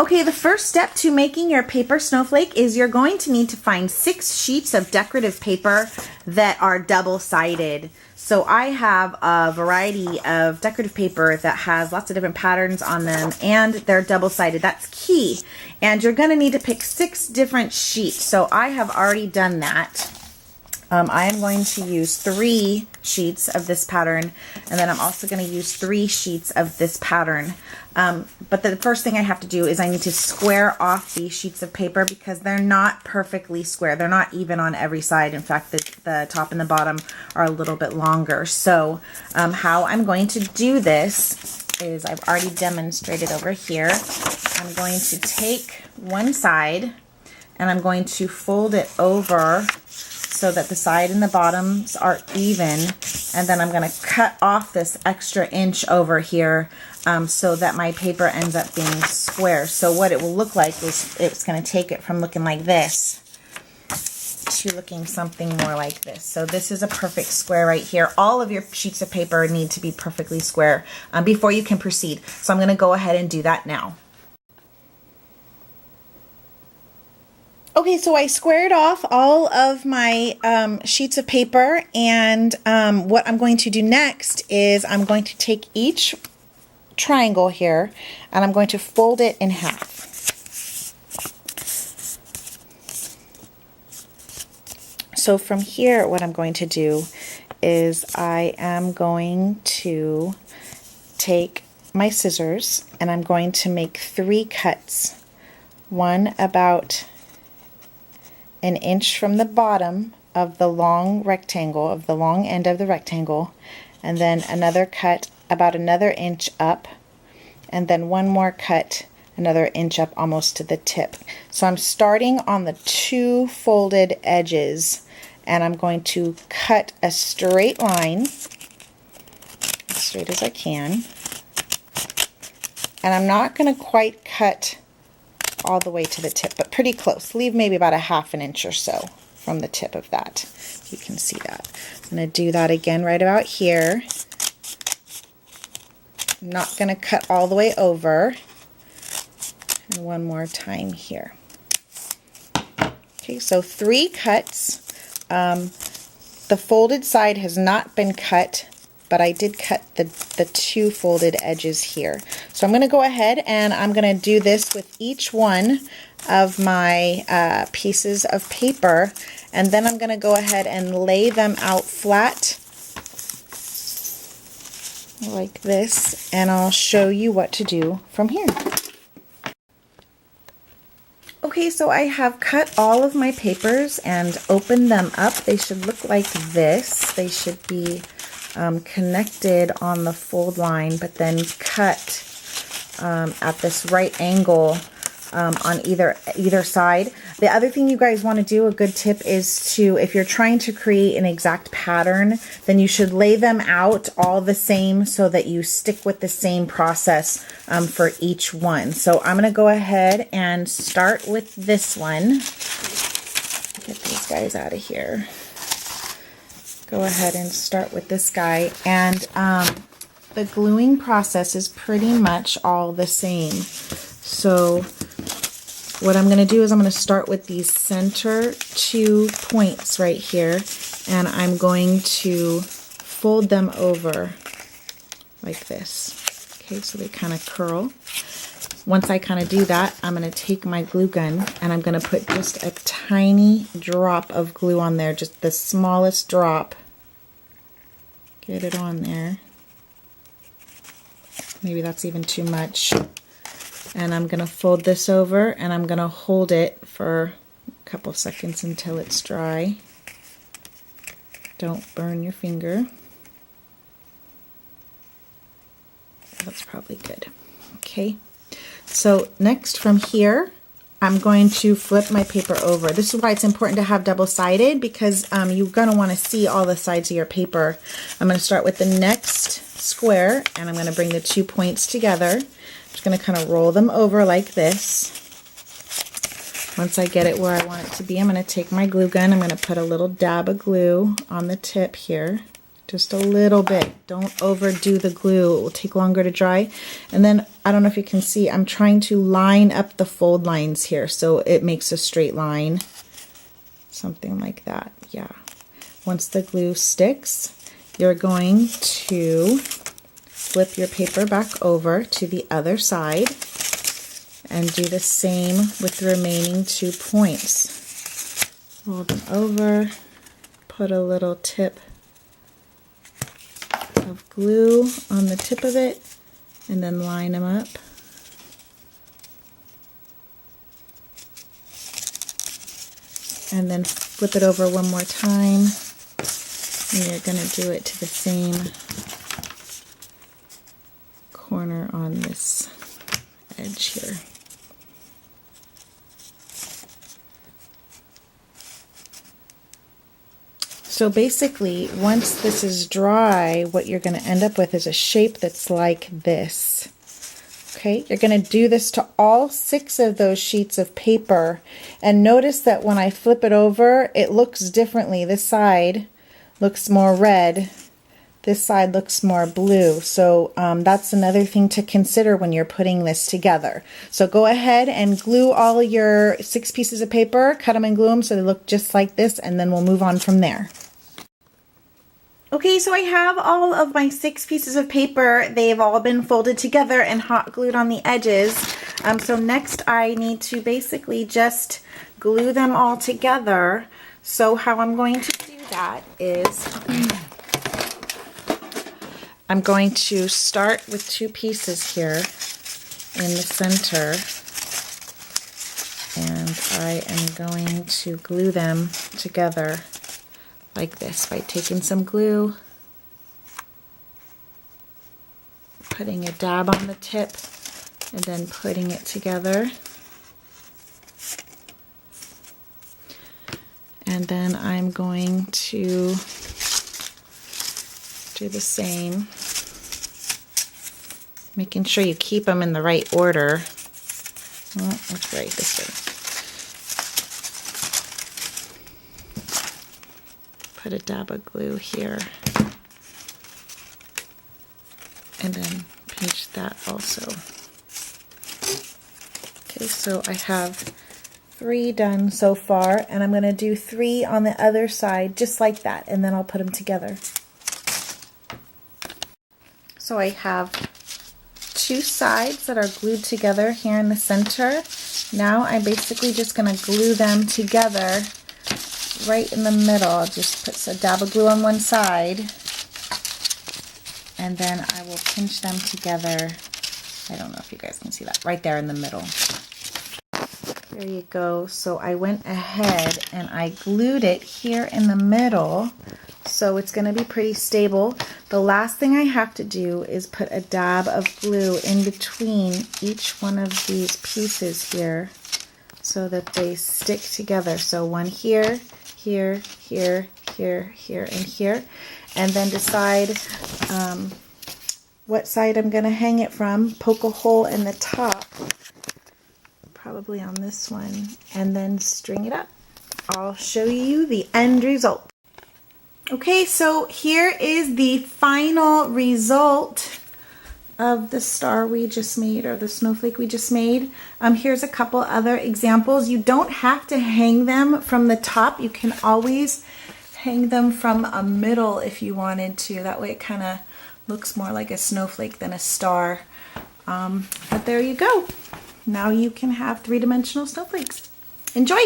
Okay, the first step to making your paper snowflake is you're going to need to find 6 sheets of decorative paper that are double-sided. So I have a variety of decorative paper that has lots of different patterns on them, and they're double-sided. That's key. And you're going to need to pick 6 different sheets. So I have already done that. I am going to use 3 sheets of this pattern, and then I'm also going to use 3 sheets of this pattern. But the first thing I have to do is I need to square off these sheets of paper because they're not perfectly square. They're not even on every side. In fact, the top and the bottom are a little bit longer. So how I'm going to do this is I've already demonstrated over here. I'm going to take one side and I'm going to fold it over so that the side and the bottoms are even, and then I'm going to cut off this extra inch over here so that my paper ends up being square. So what it will look like is it's going to take it from looking like this to looking something more like this. So this is a perfect square right here. All of your sheets of paper need to be perfectly square before you can proceed. So I'm going to go ahead and do that now. Okay, so I squared off all of my sheets of paper, and what I'm going to do next is I'm going to take each triangle here and I'm going to fold it in half. So from here, what I'm going to do is I am going to take my scissors and I'm going to make 3 cuts. One about an inch from the bottom of the long rectangle, of the long end of the rectangle, and then another cut about another inch up, and then one more cut another inch up almost to the tip. So I'm starting on the 2 folded edges, and I'm going to cut a straight line, as straight as I can, and I'm not going to quite cut all the way to the tip, but pretty close. Leave maybe about a ½ an inch or so from the tip of that. You can see that. I'm going to do that again right about here. I'm not going to cut all the way over. And one more time here. Okay, so 3 cuts. The folded side has not been cut, but I did cut the 2 folded edges here. So I'm going to go ahead and I'm going to do this with each one of my pieces of paper, and then I'm going to go ahead and lay them out flat like this, and I'll show you what to do from here. Okay, so I have cut all of my papers and opened them up. They should look like this. They should be connected on the fold line, but then cut at this right angle on either side. The other thing you guys want to do, a good tip, is to, if you're trying to create an exact pattern, then you should lay them out all the same so that you stick with the same process for each one. So I'm going to go ahead and start with this one. Get these guys out of here. Go ahead and start with this guy, and the gluing process is pretty much all the same. So what I'm going to do is I'm going to start with these center 2 points right here, and I'm going to fold them over like this. Okay, so they kind of curl. Once I kind of do that, I'm going to take my glue gun and I'm going to put just a tiny drop of glue on there, just the smallest drop. Get it on there. Maybe that's even too much. And I'm going to fold this over and I'm going to hold it for a couple seconds until it's dry. Don't burn your finger. That's probably good. Okay. So next from here, I'm going to flip my paper over. This is why it's important to have double-sided, because you're going to want to see all the sides of your paper. I'm going to start with the next square, and I'm going to bring the 2 points together. I'm just going to kind of roll them over like this. Once I get it where I want it to be, I'm going to take my glue gun. I'm going to put a little dab of glue on the tip here. Just a little bit. Don't overdo the glue. It will take longer to dry. And then, I don't know if you can see, I'm trying to line up the fold lines here so it makes a straight line. Something like that, yeah. Once the glue sticks, you're going to flip your paper back over to the other side and do the same with the remaining 2 points. Fold them over, put a little tip of glue on the tip of it, and then line them up. And then flip it over one more time, and you're going to do it to the same corner on this edge here. So basically, once this is dry, what you're going to end up with is a shape that's like this. Okay, you're going to do this to all 6 of those sheets of paper, and notice that when I flip it over, it looks differently. This side looks more red, this side looks more blue. So that's another thing to consider when you're putting this together. So go ahead and glue all your 6 pieces of paper, cut them and glue them so they look just like this, and then we'll move on from there. Okay, so I have all of my 6 pieces of paper. They've all been folded together and hot glued on the edges. So next I need to basically just glue them all together. So how I'm going to do that is I'm going to start with 2 pieces here in the center, and I am going to glue them together like this by taking some glue, putting a dab on the tip, and then putting it together. And then I'm going to do the same, making sure you keep them in the right order. Oh, that's right, this way. Put a dab of glue here, and then pinch that also. Okay, so I have 3 done so far, and I'm going to do 3 on the other side just like that, and then I'll put them together. So I have 2 sides that are glued together here in the center. Now I'm basically just going to glue them together right in the middle. I'll just put a dab of glue on one side, and then I will pinch them together. I don't know if you guys can see that, right there in the middle. There you go. So I went ahead and I glued it here in the middle, so it's going to be pretty stable. The last thing I have to do is put a dab of glue in between each one of these pieces here so that they stick together. So one here, here, here, here, here, and here. And then decide what side I'm going to hang it from. Poke a hole in the top, probably on this one, and then string it up. I'll show you the end result. Okay, so here is the final result of the star we just made, or the snowflake we just made. Here's a couple other examples. You don't have to hang them from the top. You can always hang them from a middle if you wanted to. That way it kind of looks more like a snowflake than a star. But there you go. Now you can have 3-dimensional snowflakes. Enjoy!